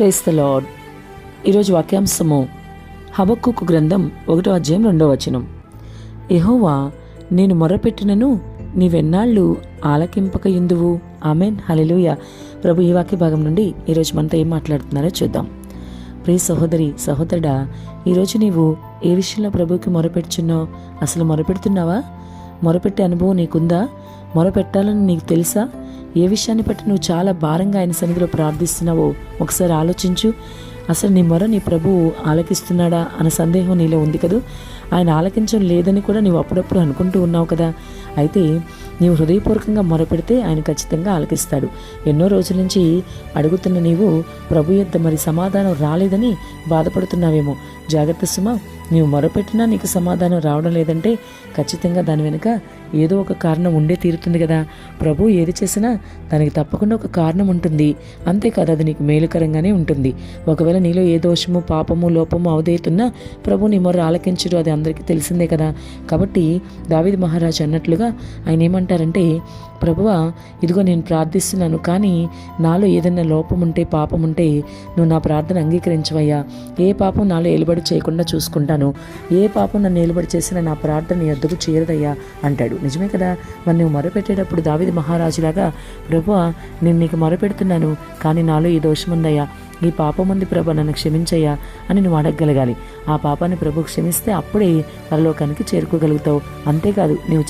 Praise the lord. ఈరోజు వాక్యాంశము హబక్కూకు గ్రంథం 1:2. యెహోవా, నేను మొరపెట్టినను నీవెన్నాళ్ళు ఆలకింపకయుందువు. ఆమెన్, హల్లెలూయా. ప్రభు ఈ వాక్య భాగం నుండి ఈరోజు మనతో ఏం మాట్లాడుతున్నారో చూద్దాం. ప్రియ సహోదరి, సహోదరుడా, ఈరోజు నీవు ఏ విషయంలో ప్రభువుకి మొరపెడుచున్నావు? అసలు మొరపెడుతున్నావా? మొరపెట్టే అనుభవం నీకుందా? మొరపెట్టాలని నీకు తెలుసా? ఏ విషయాన్ని బట్టి నువ్వు చాలా భారంగా ఆయన సన్నిధిలో ప్రార్థిస్తున్నావో ఒకసారి ఆలోచించు. అసలు నీ మొర నీ ప్రభువు ఆలకిస్తున్నాడా అన్న సందేహం నీలో ఉంది కదూ. ఆయన ఆలకించడం లేదని కూడా నీవు అప్పుడప్పుడు అనుకుంటూ ఉన్నావు కదా. అయితే నీవు హృదయపూర్వకంగా మొరపెడితే ఆయన ఖచ్చితంగా ఆలకిస్తాడు. ఎన్నో రోజుల నుంచి అడుగుతున్న నీవు ప్రభు యొద్ద మరి సమాధానం రాలేదని బాధపడుతున్నావేమో. జాగ్రత్త సుమా, నీవు మొరపెట్టినా నీకు సమాధానం రావడం లేదంటే ఖచ్చితంగా దాని వెనుక ఏదో ఒక కారణం ఉండే తీరుతుంది కదా. ప్రభు ఏది చేసినా దానికి తప్పకుండా ఒక కారణం ఉంటుంది. అంతేకాదు, అది నీకు మేలుకరంగానే ఉంటుంది. ఒకవేళ నీలో ఏ దోషము, పాపము, లోపము అవదేతున్నా ప్రభు నీ మొర ఆలకించడు, అది అందరికీ తెలిసిందే కదా. కాబట్టి దావీదు మహారాజు అన్నట్లుగా ఆయన ఏమంటారంటే, ప్రభువా, ఇదిగో నేను ప్రార్థిస్తున్నాను, కానీ నాలో ఏదైనా లోపం ఉంటే, పాపం ఉంటే నువ్వు నా ప్రార్థన అంగీకరించవయ్యా. ఏ పాపం నాలో ఏలుబడి చేయకుండా చూసుకుంటాను. ఏ పాపం నన్ను ఏలుబడి చేసినా నా ప్రార్థన నీ వద్దకు చేరదయ్యా అంటాడు. నిజమే కదా. మరి నువ్వు మొరపెట్టేటప్పుడు దావీదు మహారాజులాగా, ప్రభువా, నేను నీకు మొరపెడుతున్నాను, కానీ నాలో ఈ దోషం ఉందయ్యా, ఈ పాపం ఉంది ప్రభు, నన్ను క్షమించయ్యా అని నువ్వు అడగగలగాలి. ఆ పాపాన్ని ప్రభు క్షమిస్తే అప్పుడే పరలోకానికి చేరుకోగలుగుతావు. అంతేకాదు, నువ్వు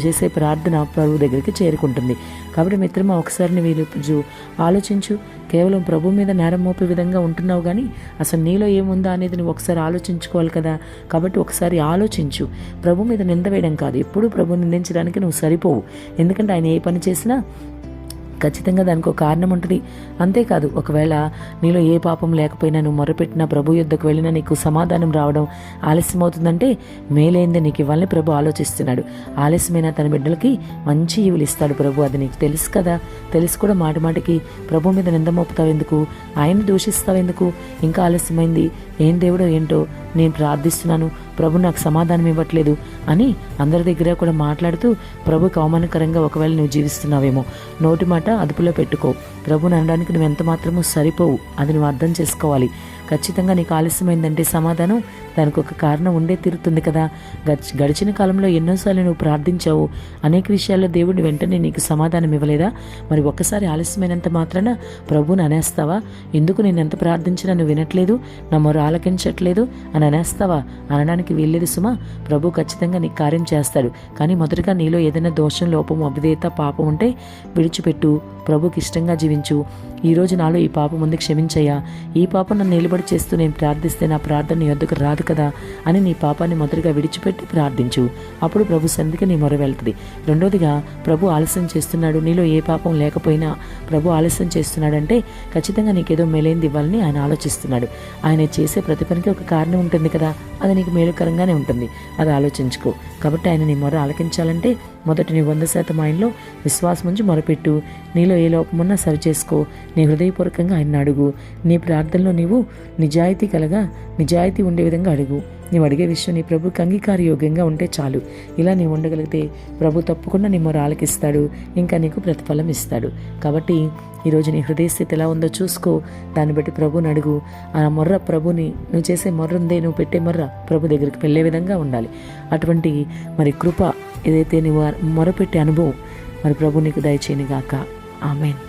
చేసే ప్రార్థన ప్రభు దగ్గరికి చేరుకుంటుంది. కాబట్టి మిత్రమా, ఒకసారి నువ్వు ఆలోచించు. కేవలం ప్రభు మీద నేరం మోపే విధంగా ఉంటున్నావు, కానీ అసలు నీలో ఏముందా అనేది నువ్వు ఒకసారి ఆలోచించుకోవాలి కదా. కాబట్టి ఒకసారి ఆలోచించు. ప్రభు మీద నింద వేయడం కాదు, ఎప్పుడూ ప్రభు నిందించడానికి నువ్వు సరిపోవు. ఎందుకంటే ఆయన ఏ పని చేసినా ఖచ్చితంగా దానికి ఒక కారణం ఉంటుంది. అంతేకాదు, ఒకవేళ నీలో ఏ పాపం లేకపోయినా నువ్వు మొరపెట్టినా ప్రభు యుద్ధకు వెళ్ళినా నీకు సమాధానం రావడం ఆలస్యం అవుతుందంటే మేలైంది నీకు ఇవ్వాలని ప్రభు ఆలోచిస్తున్నాడు. ఆలస్యమైన తన బిడ్డలకి మంచి ఈవులు ఇస్తాడు ప్రభు. అది నీకు తెలుసు కదా. తెలుసు కూడా మాటికి ప్రభు మీద నింద మోపుతావు ఎందుకు? ఆయన్ని దూషిస్తావు ఎందుకు? ఇంకా ఆలస్యమైంది, ఏం దేవుడో ఏంటో, నేను ప్రార్థిస్తున్నాను, ప్రభు నాకు సమాధానం ఇవ్వట్లేదు అని అందరి దగ్గర కూడా మాట్లాడుతూ ప్రభుకి అవమానకరంగా ఒకవేళ నువ్వు జీవిస్తున్నావేమో. నోటి మాట అదుపులో పెట్టుకో. ప్రభుని అనడానికి నువ్వు ఎంత మాత్రమూ సరిపోవు, అది నువ్వు అర్థం చేసుకోవాలి. ఖచ్చితంగా నీకు ఆలస్యమైందంటే సమాధానం దానికి ఒక కారణం ఉండే తీరుతుంది కదా. గడిచిన కాలంలో ఎన్నోసార్లు నువ్వు ప్రార్థించావు, అనేక విషయాల్లో దేవుడిని వెంటనే నీకు సమాధానం ఇవ్వలేదా? మరి ఒక్కసారి ఆలస్యమైనంత మాత్రాన ప్రభుని అనేస్తావా? ఎందుకు నేను ఎంత ప్రార్థించినా నువ్వు వినట్లేదు, నా మొర ఆలకించట్లేదు అని అనేస్తావా? అనడానికి వీల్లేదు సుమా. ప్రభు ఖచ్చితంగా నీకు కార్యం చేస్తాడు. కానీ మొదటగా నీలో ఏదైనా దోషం, లోపం, అవిధేయత, పాపం ఉంటే విడిచిపెట్టు. ప్రభుకి ఇష్టంగా జీవించు. ఈరోజు నాలో ఈ పాపం ఉంది, క్షమించయ్యా. ఈ పాపం నన్ను నిలబడి చేస్తూ నేను ప్రార్థిస్తే నా ప్రార్థన నీ వద్దకు రాదు కదా అని నీ పాపాన్ని మొదటిగా విడిచిపెట్టి ప్రార్థించు. అప్పుడు ప్రభు సన్నిధికి నీ మొర వెళ్తుంది. రెండోదిగా, ప్రభు ఆలస్యం చేస్తున్నాడు, నీలో ఏ పాపం లేకపోయినా ప్రభు ఆలస్యం చేస్తున్నాడంటే ఖచ్చితంగా నీకేదో మేలైంది ఇవ్వాలని ఆయన ఆలోచిస్తున్నాడు. ఆయన చేసే ప్రతి పనికి ఒక కారణం ఉంటుంది కదా. అది నీకు మేలుకరంగానే ఉంటుంది, అది ఆలోచించుకో. కాబట్టి ఆయన నీ మొర ఆలకించాలంటే మొదట నీ 100% ఆయనలో విశ్వాసం ఉంచి మొరపెట్టు. నీలో ఏ లోపమున్నా సరి చేసుకో. నీ హృదయపూర్వకంగా ఆయన అడుగు. నీ ప్రార్థనలో నీవు నిజాయితీ ఉండే విధంగా అడుగు. నీవు అడిగే విషయం నీ ప్రభుకి అంగీకారయోగ్యంగా ఉంటే చాలు. ఇలా నీవు ఉండగలిగితే ప్రభు తప్పకుండా నీ మొర ఆలకిస్తాడు, ఇంకా నీకు ప్రతిఫలం ఇస్తాడు. కాబట్టి ఈరోజు నీ హృదయ స్థితి ఎలా ఉందో చూసుకో. దాన్ని బట్టి ప్రభుని అడుగు. ఆ మొర్ర ప్రభుని, నువ్వు చేసే మొర్ర ఉందే, నువ్వు పెట్టే మొర్ర ప్రభు దగ్గరికి వెళ్ళే విధంగా ఉండాలి. అటువంటి మరి కృప ఏదైతే నువ్వు మొరపెట్టే అనుభవం మరి ప్రభు నీకు దయచేయనుగాక. ఆమేన్.